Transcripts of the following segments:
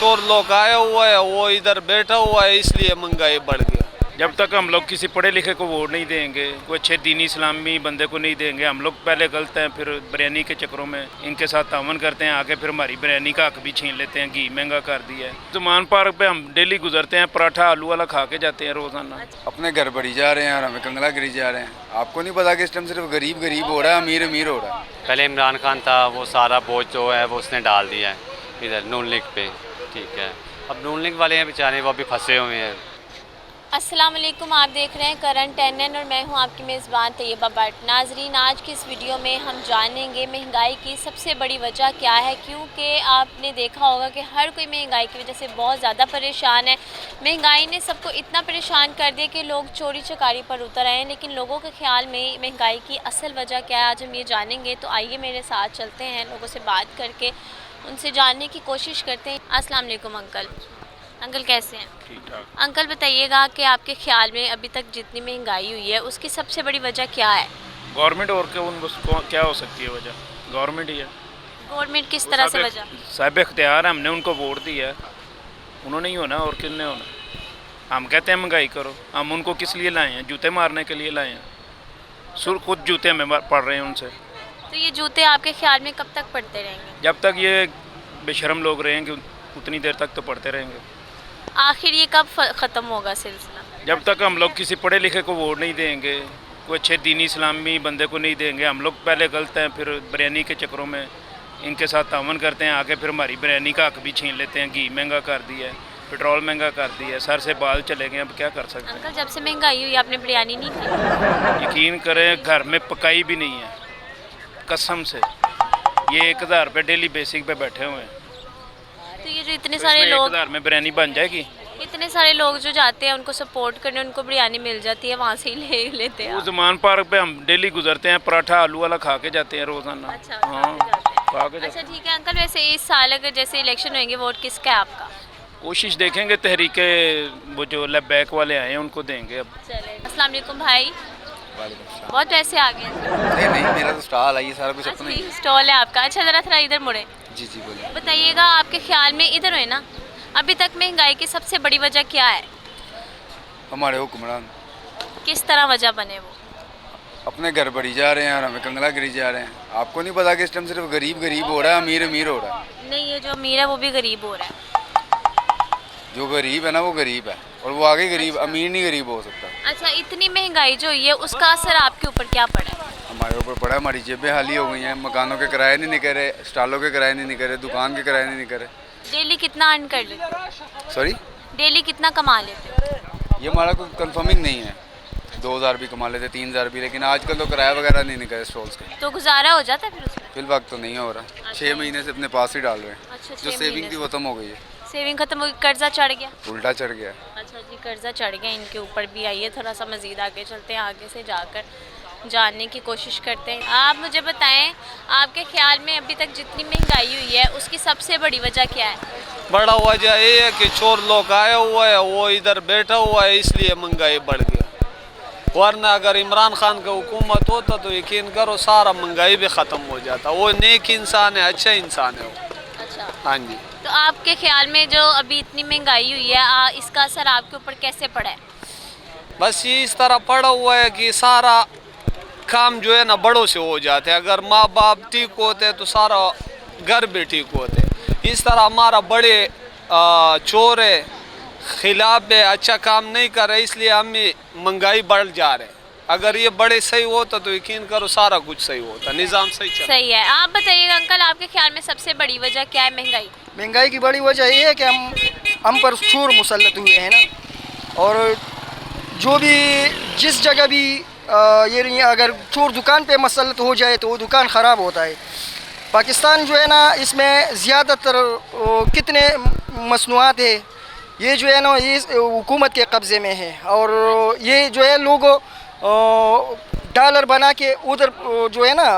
चोर लोग आया हुआ है, वो इधर बैठा हुआ है, इसलिए महंगाई बढ़ गई। जब तक हम लोग किसी पढ़े लिखे को वोट नहीं देंगे, कोई अच्छे दीनी इस्लामी बंदे को नहीं देंगे, हम लोग पहले गलत हैं, फिर बिरयानी के चक्करों में इनके साथ तावन करते हैं, आके फिर हमारी बिरयानी का हक भी छीन लेते हैं, घी महंगा कर दिया है। जुमान पार्क पे हम डेली गुजरते हैं, पराठा आलू वाला खा के जाते हैं रोजाना। अपने घर बढ़ी जा रहे हैं और हमें कंगला गिरी जा रहे हैं। आपको नहीं पता कि इस टाइम सिर्फ गरीब गरीब हो रहा है, अमीर अमीर हो रहा है। पहले इमरान खान था, वो सारा बोझ जो है वो उसने डाल दिया है इधर नून लीग पे, ठीक है। अब नून लीग वाले हैं बेचारे, वो अभी फंसे हुए हैं। अस्सलाम वालेकुम, आप देख रहे हैं करंट NN और मैं हूं आपकी मेज़बान तैयबा भट्ट। नाजरीन, आज की इस वीडियो में हम जानेंगे महंगाई की सबसे बड़ी वजह क्या है, क्योंकि आपने देखा होगा कि हर कोई महंगाई की वजह से बहुत ज़्यादा परेशान है। महंगाई ने सबको इतना परेशान कर दिया कि लोग चोरी चकारी पर उतर आए हैं, लेकिन लोगों के ख्याल में महंगाई की असल वजह क्या है, आज हम ये जानेंगे। तो आइए मेरे साथ चलते हैं, लोगों से बात करके उनसे जानने की कोशिश करते हैं। अस्सलाम वालेकुम अंकल, कैसे हैं? ठीक ठाक। अंकल बताइएगा कि आपके ख्याल में अभी तक जितनी महंगाई हुई है उसकी सबसे बड़ी वजह क्या है? गवर्नमेंट और क्या हो सकती है वजह? गवर्नमेंट ही है। गवर्नमेंट किस तरह से वजह? साहिब इख्तियार है, हमने उनको वोट दिया है, उन्होंने ही होना और किसने होना। हम कहते हैं महंगाई करो, हम उनको किस लिए लाए हैं? जूते मारने के लिए लाए हैं। सुर खुद जूते हमें पड़ रहे हैं उनसे। तो ये जूते आपके ख्याल में कब तक पड़ते रहेंगे? जब तक ये बेशरम लोग रहेंगे उतनी देर तक तो पढ़ते रहेंगे। आखिर ये कब ख़त्म होगा सिलसिला? जब तक हम लोग किसी पढ़े लिखे को वोट नहीं देंगे, कोई अच्छे दीनी इस्लामी बंदे को नहीं देंगे, हम लोग पहले गलत हैं, फिर बिरयानी के चक्करों में इनके साथ तावन करते हैं, आके फिर हमारी बिरयानी का हक भी छीन लेते हैं, घी महंगा कर दिया है, पेट्रोल महंगा कर दिया है, सर से बाल चले गए, अब क्या कर सकते हैं। अंकल, जब से महंगाई हुई आपने बिरयानी नहीं खाई? यकीन करें घर में पकाई भी नहीं है, कसम से। ये 1000 रुपये डेली बेसिक पे बैठे हुए हैं। तो ये जो इतने सारे लोग 1000 में बिरयानी बन जाएगी? इतने सारे लोग जो जाते हैं उनको सपोर्ट करने, उनको बिरयानी मिल जाती है, वहाँ से ही ले लेते हैं। वो जुमान पार्क पे हम डेली गुजरते हैं, पराठा आलू वाला खा के जाते हैं रोजाना। अच्छा, हाँ, खा के अच्छा ठीक है अंकल। वैसे इस साल अगर जैसे इलेक्शन होंगे, वोट किसका है आपका? कोशिश देखेंगे, तहरीके वो जो बैक वाले आए हैं उनको देंगे अब। चले। अस्सलाम वालेकुम भाई, बहुत पैसे आ गए। नहीं नहीं, मेरा तो स्टॉल है, ये सारा कुछ अपना ही। स्टॉल है आपका? अच्छा, ज़रा थोड़ा इधर मुड़े। जी जी बोलिए। बताइएगा आपके ख्याल में, इधर है ना, अभी तक महंगाई की सबसे बड़ी वजह क्या है? हमारे हुक्मरान किस तरह वजह बने वो? अपने घर बढ़ी जा रहे हैं और हमें कंगला गिरी जा रहे हैं। आपको नहीं पता कि इस टाइम सिर्फ गरीब गरीब हो रहा है, अमीर अमीर हो रहा है। नहीं, ये जो अमीर है वो भी गरीब हो रहा है। जो गरीब है ना वो गरीब है, और वो आगे गरीब, अमीर नहीं गरीब हो सकता। अच्छा, इतनी महंगाई जो हुई है उसका असर आपके ऊपर क्या पड़ा है? हमारे ऊपर पड़ा है, हमारी जेबें खाली हो गई हैं, मकानों के किराए नहीं निकल रहे, स्टॉलों के किराए नहीं निकल रहे, दुकान के किराए नहीं निकल रहे। डेली कितना अर्न कर लेते हो? सॉरी, डेली कितना कमा लेते हो? ये हमारा कोई कंफर्मिंग नहीं है। 2000 भी कमा लेते, 3000 भी, लेकिन आजकल तो किराया वगैरह नहीं निकले स्टॉल्स के। तो गुजारा हो जाता है फिर उसमें? फिल वक्त तो नहीं हो रहा। 6 महीने से अपने पास ही डाल रहे हैं। अच्छा, जो 6 सेविंग महीने थी वो खत्म हो गई है। सेविंग खत्म हो गई, कर्जा चढ़ गया? उल्टा चढ़ गया। अच्छा जी, कर्जा चढ़ गया इनके ऊपर भी। आइए थोड़ा सा मज़ीद आगे चलते हैं, आगे से जाकर जानने की कोशिश करते हैं। आप मुझे बताएं, आपके ख्याल में अभी तक जितनी महंगाई हुई है उसकी सबसे बड़ी वजह क्या है? बड़ा वजह ये है कि चोर लोग आया हुआ है, वो इधर बैठा हुआ है, इसलिए महंगाई बढ़ गई। वरना अगर इमरान खान का हुकूमत होता तो यकीन करो सारा महंगाई भी ख़त्म हो जाता। वो नेक इंसान है, अच्छा इंसान है वो। अच्छा, हाँ जी। तो आपके ख्याल में जो अभी इतनी महंगाई हुई है, इसका असर आपके ऊपर कैसे पड़ा है? बस ये इस तरह पड़ा हुआ है कि सारा काम जो है ना बड़ों से हो जाते हैं। अगर माँ बाप ठीक होते तो सारा घर भी ठीक होते। इस तरह हमारा बड़े चोर है, खिलाफ है, अच्छा काम नहीं कर रहे, इसलिए हमें महंगाई बढ़ जा रहे। अगर ये बड़े सही होता तो यकीन करो सारा कुछ सही होता, निज़ाम सही चल। सही है। आप बताइएगा अंकल, आपके ख्याल में सबसे बड़ी वजह क्या है महंगाई? महंगाई की बड़ी वजह ये है कि हम पर चोर मुसल्लत हुए हैं ना, और जो भी जिस जगह भी ये नहीं, अगर चोर दुकान पे मुसल्लत हो जाए तो वो दुकान ख़राब होता है। पाकिस्तान जो है ना, इसमें ज़्यादातर कितने मसनूआत है ये जो है ना, ये हुकूमत के कब्ज़े में है, और ये जो है लोग डॉलर बना के उधर जो है ना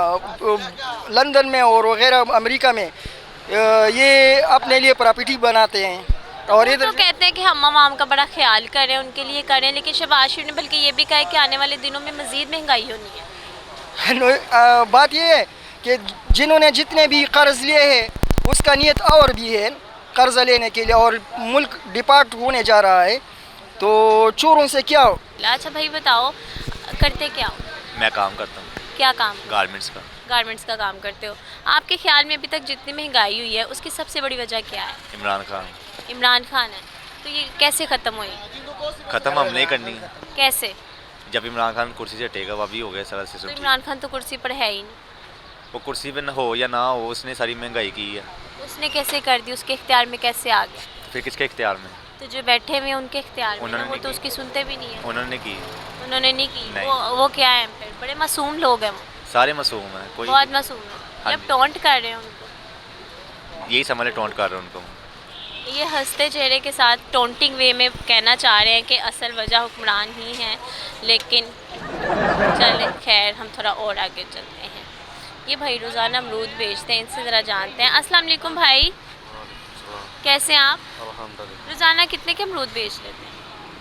लंदन में और वगैरह अमेरिका में ये अपने लिए प्रॉपर्टी बनाते हैं। और इधर तो कहते हैं कि हम आवाम का बड़ा ख्याल करें, उनके लिए करें, लेकिन शहबाज शरीफ ने बल्कि ये भी कहा है कि आने वाले दिनों में मज़ीद महंगाई होनी है। बात ये है कि जिन्होंने जितने भी कर्ज लिए हैं उसका नीयत और भी है, कर्जा लेने के लिए और मुल्क डिपार्ट होने जा रहा है, तो चोरों से क्या हो? अच्छा भाई बताओ, करते क्या हो? मैं काम करता हूँ क्या काम? गारमेंट्स का। गारमेंट्स का काम करते हो। आपके ख्याल में अभी तक जितनी महंगाई हुई है उसकी सबसे बड़ी वजह क्या है? इमरान खान। इमरान खान है। तो ये कैसे ख़त्म हुई? ख़त्म हमने ही करनी है। कैसे? जब इमरान खान कुर्सी से हटेगा वह भी हो गया सारा तो सिस्टम ठीक। इमरान खान तो कुर्सी पर है ही नहीं। वो कुर्सी पे न हो या ना हो, उसने सारी महंगाई की है। उसने कैसे कर दी? उसके इख्तियार में कैसे आ गया? फिर किसके इख्तियार में? तो जो बैठे हुए हैं उनके इख्तियार में ना, उन्होंने वो तो की। उसकी सुनते भी नहीं है। उन्होंने की। उन्होंने नहीं की। नहीं। वो क्या है? फिर बड़े मासूम लोग हैं वो, सारे मासूम हैं, कोई बहुत मासूम है। हाँ जब जी। टॉन्ट कर रहे हैं उनको, यही समझ टोंट कर रहे हैं उनको। ये हंसते चेहरे के साथ टोंटिंग वे में कहना चाह रहे हैं कि असल वजह हुक्मरान ही है, लेकिन चले खैर हम थोड़ा और आगे चलते हैं। ये भाई रोज़ाना अमरूद बेचते हैं, इनसे ज़रा जानते हैं। अस्सलाम वालेकुम भाई, कैसे हैं आप? रोज़ाना कितने के अमरूद बेच लेते हैं?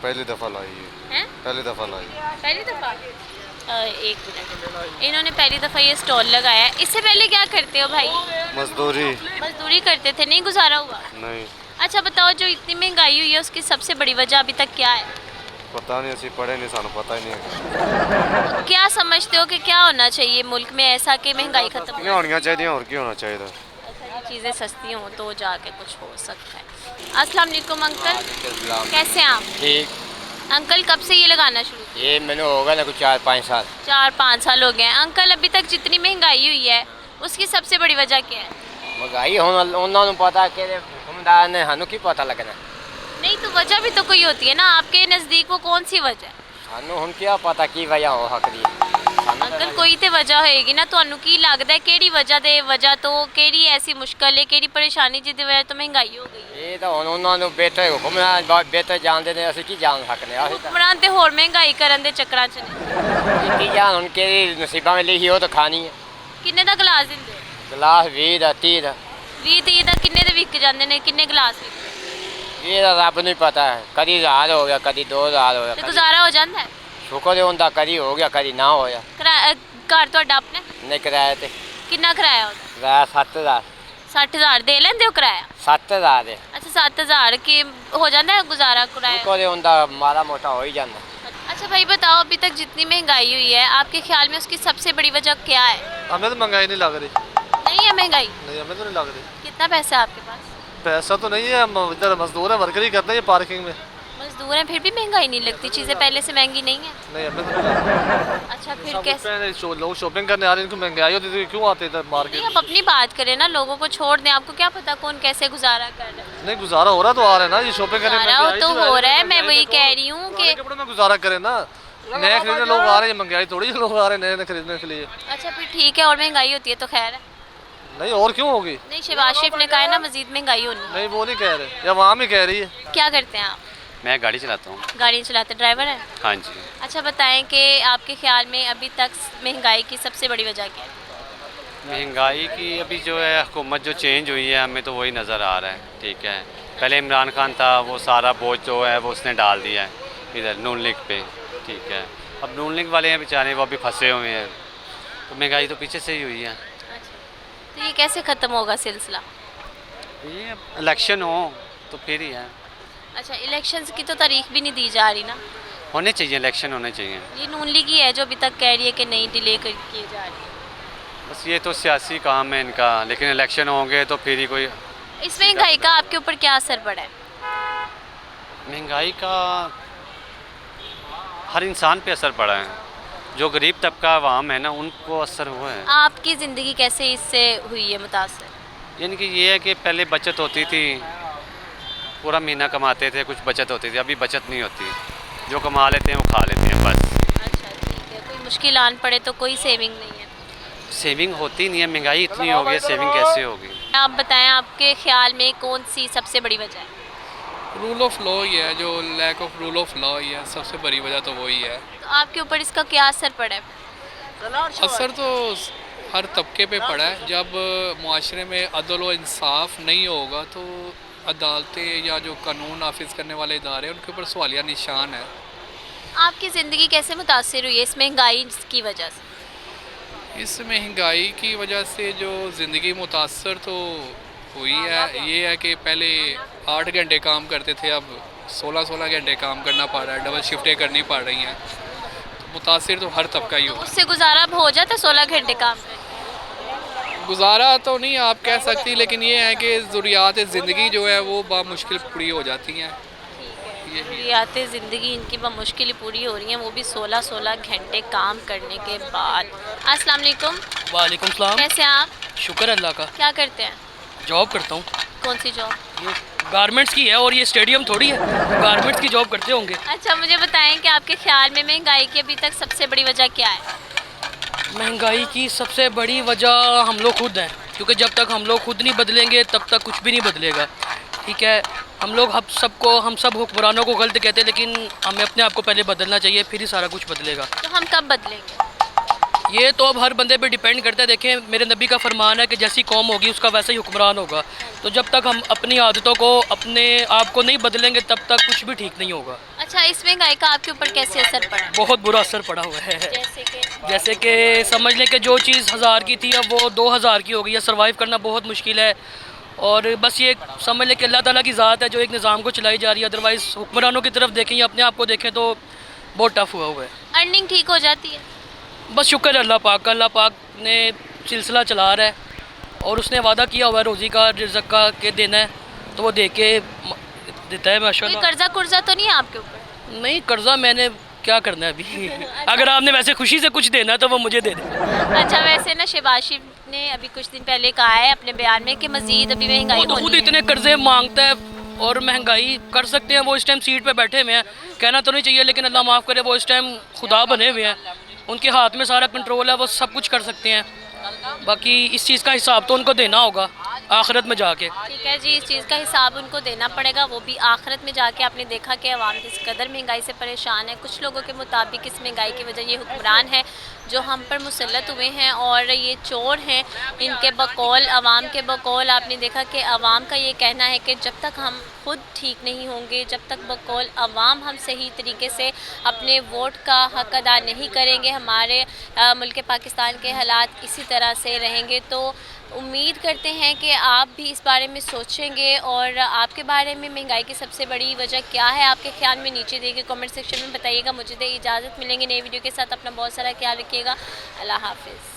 पहली दफ़ा लाई हैं? पहली दफ़ा लाई। पहली दफ़ा? एक मिनट, इन्होंने पहली दफ़ा ये स्टॉल लगाया है। इससे पहले क्या करते हो भाई? मजदूरी मजदूरी करते थे, नहीं गुजारा हुआ? नहीं, अच्छा बताओ, जो इतनी महंगाई हुई है उसकी सबसे बड़ी वजह अभी तक क्या है? पता नहीं, असी पढ़े नहीं, सानू पता ही नहीं। क्या समझते हो कि क्या होना चाहिए मुल्क में ऐसा कि महंगाई खत्म नहीं हो? होनी चाहिए, और क्या होना चाहिए? अच्छा, ये चीज़ें सस्ती हों तो जाके कुछ हो सकता है। अस्सलाम वालेकुम अंकल, कैसे हैं आप? ठीक। अंकल कब से ये लगाना शुरू किया? ये मैंने होगा ना कुछ 4-5 साल। 4-5 साल हो गए हैं। अंकल अभी तक जितनी महंगाई हुई है उसकी सबसे बड़ी वजह क्या है? महंगाई ਹੁਣ ਉਹਨਾਂ ਨੂੰ पता कि हुक्मदार ने ਸਾਨੂੰ की पता लगना। नहीं तो वजह भी तो कोई होती है ना, आपके नज़दीक वो कौन सी वजह है? ਸਾਨੂੰ ਹੁਣ क्या पता की वजह हो सकदी। अंकल कोई तो वजह होएगी ना, ਤੁਹਾਨੂੰ ਕੀ ਲੱਗਦਾ ਹੈ ਕਿਹੜੀ ਵਜ੍ਹਾ ਤੋਂ ਕਿਹੜੀ ਐਸੀ ਮੁਸ਼ਕਲ ਹੈ, ਕਿਹੜੀ ਪਰੇਸ਼ਾਨੀ ਜਿਹਦੀ ਵਜ੍ਹਾ ਤੋਂ ਮਹਿੰਗਾਈ ਹੋ ਗਈ ਹੈ? ਇਹ ਤਾਂ ਹੁਣ ਉਹਨਾਂ ਨੂੰ ਬਿਹਤਰ ਹੁਕਮਰਾਨ ਬਿਹਤਰ ਜਾਣਦੇ ਨੇ, ਅਸੀਂ ਕੀ ਜਾਣ ਸਕਦੇ ਹਾਂ? ਅਸੀਂ ਹੁਕਮਰਾਨ ਤੇ ਹੋਰ ਮਹਿੰਗਾਈ ਕਰਨ ਦੇ ਚੱਕਰਾਂ 'ਚ ਨੇ। ਕੀ ਜਾਣ ਹੁਣ ਕਿਹੜੀ ਨਸੀਬਾਂ ਵਿੱਚ ਲਿਖੀ ਉਹ ਤਾਂ ਖਾਣੀ ਹੈ। ਕਿੰਨੇ ਦਾ ਗਲਾਸ ਦਿੰਦੇ ਹੋ? ਗਲਾਸ 20 ਦਾ 30 ਦਾ। 20-30 ਦਾ ਕਿੰਨੇ ਦੇ ਵਿਕ ਜਾਂਦੇ ਨੇ? ਕਿੰਨੇ ਗਲਾਸ ਵਿਕਦੇ? ਇਹ ਤਾਂ ਰੱਬ ਨੂੰ ਹੀ ਪਤਾ ਹੈ, ਕਦੀ 1000 ਹੋ ਗਿਆ, ਕਦੀ 2000 ਹੋ ਗਿਆ, ਤੇ ਕਦੀ ਗੁਜ਼ਾਰਾ ਹੋ ਜਾਂਦਾ ਹੈ? ਸ਼ੁਕਰ ਹੈ ਹੁੰਦਾ, ਕਦੀ ਹੋ ਗਿਆ ਕਦੀ ਨਾ ਹੋਇਆ। ਘਰ ਤੁਹਾਡਾ ਆਪਣਾ? ਨਹੀਂ ਕਿਰਾਏ ਤੇ ਕਿੰਨਾ ਕਿਰਾਇਆ ਉਹਦਾ? ਕਿਰਾਇਆ 7000। 60,000 ਦੇ ਲੈਂਦੇ ਹੋ ਕਿਰਾਇਆ? 7000 ਦੇ ਅੱਛਾ 7,000 ਕੀ ਹੋ ਜਾਂਦਾ है गुजारा किराया? ਸ਼ੁਕਰ ਹੈ ਹੁੰਦਾ, ਮਾੜਾ ਮੋਟਾ ਹੋ ਹੀ ਜਾਂਦਾ। अच्छा भाई बताओ, अभी तक जितनी महंगाई हुई है आपके ख्याल में उसकी सबसे बड़ी वजह क्या है? हमें तो महंगाई नहीं लग रही। नहीं है महंगाई? नहीं, हमें तो नहीं लग रही। कितना पैसा है आपके पास? पैसा तो नहीं है, हम इधर मजदूर हैं, वर्कर ही करते हैं ये पार्किंग में। मजदूर हैं फिर भी महंगाई नहीं लगती? चीज़ें पहले से महंगी नहीं है? नहीं, हमें तो नहीं लग रही। अच्छा फिर कैसे? लोग शॉपिंग करने आ रहे हैं, इनको महंगाई होती है तो क्यों आते इधर नहीं, मार्केट? आप अपनी बात करें ना, लोगों को छोड़ दें। आपको क्या पता कौन कैसे गुजारा कर रहा है? नहीं, गुजारा हो रहा तो आ रहे हैं ना, ये शॉपिंग करने गुजारा महंगाई तो जो हो रहा है, मैं महंगाई वही तो कह रही हूँ पुराने कि कपड़ों में गुजारा करें ना। नए खरीदने लोग आ रहे हैं, महंगाई थोड़ी है, लोग आ रहे हैं नए नए खरीदने के लिए। अच्छा फिर ठीक है, और महंगाई होती है तो खैर है। नहीं, और क्यों होगी? नहीं, शहबाज शरीफ ने कहा है ना मजीद महंगाई होनी। नहीं, वो नहीं कह रहे, या वहाँ भी कह रही है। क्या करते हैं आप? मैं गाड़ी चलाता हूँ। गाड़ी चलाते, ड्राइवर है? हाँ जी। अच्छा बताएं कि आपके ख्याल में अभी तक महंगाई की सबसे बड़ी वजह क्या है? महंगाई की अभी जो है हुकूमत जो चेंज हुई है हमें तो वही नज़र आ रहा है। ठीक है, पहले इमरान खान था, वो सारा बोझ जो है वो उसने डाल दिया है इधर नून लीग पे। ठीक है, अब नून लीग वाले हैं बेचारे, वो अभी फंसे हुए हैं, तो महंगाई तो पीछे से ही हुई है। तो ये कैसे ख़त्म होगा सिलसिला? ये इलेक्शन हो तो फिर ही है। अच्छा, इलेक्शंस की तो तारीख भी नहीं दी जा रही ना? होने चाहिए, इलेक्शन होने चाहिए। ये नून लीग ही है जो अभी तक कह रही है कि नहीं, डिले कर किए जा रही है। बस ये तो सियासी काम है इनका, लेकिन इलेक्शन होंगे तो फिर ही कोई। इस महंगाई का आपके ऊपर क्या असर पड़ा है? महंगाई का हर इंसान पे असर पड़ा है, जो गरीब तबका आवाम है ना उनको असर हुआ है। आपकी ज़िंदगी कैसे इससे हुई है मुतासर? यानी कि ये है कि पहले बचत होती थी, पूरा महीना कमाते थे, कुछ बचत होती थी, अभी बचत नहीं होती, जो कमा लेते हैं वो खा लेते हैं बस। अच्छा ठीक है, कोई मुश्किल आन पड़े तो कोई सेविंग नहीं है? सेविंग होती नहीं है, महंगाई इतनी हो गई है, सेविंग कैसे होगी? आप बताएं, आपके ख्याल में कौन सी सबसे बड़ी वजह है? रूल ऑफ लॉ ही है, जो lack of rule of law ही है, सबसे बड़ी वजह तो वही है। तो आपके ऊपर इसका क्या असर पड़ा है? असर तो हर तबके पे पड़ा है। जब मुआशरे में अदल व इंसाफ नहीं होगा तो अदालतें या जो कानून नाफिज करने वाले इदारे हैं उनके ऊपर सवालिया निशान है। आपकी ज़िंदगी कैसे मुतासर हुई है इस महंगाई की वजह से? इस महंगाई की वजह से जो ज़िंदगी मुतासर तो हुई है। ये है कि पहले 8 घंटे काम करते थे, अब 16-16 घंटे काम करना पड़ रहा है, डबल शिफ्टें करनी पड़ रही हैं। तो मुतासिर तो हर तबका ही हो। उससे गुजारा अब हो जाता 16 घंटे काम? गुजारा तो नहीं आप कह सकती, लेकिन ये है कि ज़रूरियात ज़िंदगी जो है वो बामुश्किल पूरी हो जाती हैं। ज़रूरियात ज़िंदगी इनकी बमुश्किल ही पूरी हो रही हैं, वो भी 16-16 घंटे काम करने के बाद। अस्सलाम वालेकुम। वालेकुम सलाम। कैसे हैं आप? शुक्र अल्लाह का। क्या करते हैं? जॉब करता हूँ। कौन सी जॉब? ये गारमेंट्स की है और ये स्टेडियम थोड़ी है, गारमेंट्स की जॉब करते होंगे। अच्छा, मुझे बताएं कि आपके ख्याल में महंगाई की अभी तक सबसे बड़ी वजह क्या है? महंगाई की सबसे बड़ी वजह हम लोग खुद हैं, क्योंकि जब तक हम लोग खुद नहीं बदलेंगे तब तक कुछ भी नहीं बदलेगा। ठीक है, हम सब हुक्मरानों को गलत कहते हैं, लेकिन हमें अपने आप को पहले बदलना चाहिए, फिर ही सारा कुछ बदलेगा। तो हम कब बदलेंगे? ये तो अब हर बंदे पे डिपेंड करता है। देखें, मेरे नबी का फरमान है कि जैसी कौम होगी उसका वैसा ही हुक्मरान होगा। तो जब तक हम अपनी आदतों को, अपने आप को नहीं बदलेंगे तब तक कुछ भी ठीक नहीं होगा। अच्छा, इस महंगाई का आपके ऊपर कैसे असर पड़ा? बहुत बुरा असर पड़ा हुआ है। जैसे कि समझ लें कि जो चीज़ 1000 की थी अब वो 2000 की हो गई है। सर्वाइव करना बहुत मुश्किल है। और बस ये समझ लें कि अल्लाह ताला की ज़ात है जो एक निज़ाम को चलाई जा रही है। अदरवाइज़ हुक्मरानों की तरफ देखें या अपने आप को देखें तो बहुत टफ हुआ है। अर्निंग ठीक हो जाती है? बस शुक्र अल्लाह पाक का। अल्लाह पाक ने सिलसिला चला रहा है और उसने वादा किया हुआ है रोज़ी का, रिज़्क़ का के देना है, तो वो दे के देता है माशाल्लाह। कोई कर्जा तो नहीं है आपके ऊपर? नहीं, कर्जा मैंने क्या करना है अभी। अगर आपने वैसे खुशी से कुछ देना है तो वो मुझे दे दे। अच्छा, वैसे ना शहबाज शरीफ ने अभी कुछ दिन पहले कहा है अपने बयान में कि मजीद अभी महंगाई वो तो खुद इतने कर्जे मांगता है और महंगाई कर सकते हैं। वो इस टाइम सीट पे बैठे हुए हैं, कहना तो नहीं चाहिए लेकिन अल्लाह माफ़ करे, वो इस टाइम खुदा बने हुए हैं, उनके हाथ में सारा कंट्रोल है, वो सब कुछ कर सकते हैं। बाकी इस चीज़ का हिसाब तो उनको देना होगा आखिरत में जाके। ठीक है जी, इस चीज़ का हिसाब उनको देना पड़ेगा, वो भी आखिरत में जाके। आपने देखा कि अवाम किस कदर महंगाई से परेशान है। कुछ लोगों के मुताबिक इस महंगाई की वजह ये हुक्मरान है जो हम पर मुसल्लत हुए हैं और ये चोर हैं। इनके बकौल, अवाम के बकौल आपने देखा कि अवाम का ये कहना है कि जब तक हम खुद ठीक नहीं होंगे, जब तक बकौल अवाम हम सही तरीके से अपने वोट का हक अदा नहीं करेंगे, हमारे मुल्क पाकिस्तान के हालात इसी तरह से रहेंगे। तो उम्मीद करते हैं कि आप भी इस बारे में सोचेंगे और आपके बारे में महंगाई की सबसे बड़ी वजह क्या है, आपके ख्याल में नीचे दिए गए कमेंट सेक्शन में बताइएगा। मुझे दे इजाज़त, मिलेंगे नई वीडियो के साथ। अपना बहुत सारा ख्याल रखिएगा। अल्लाह हाफ़िज़।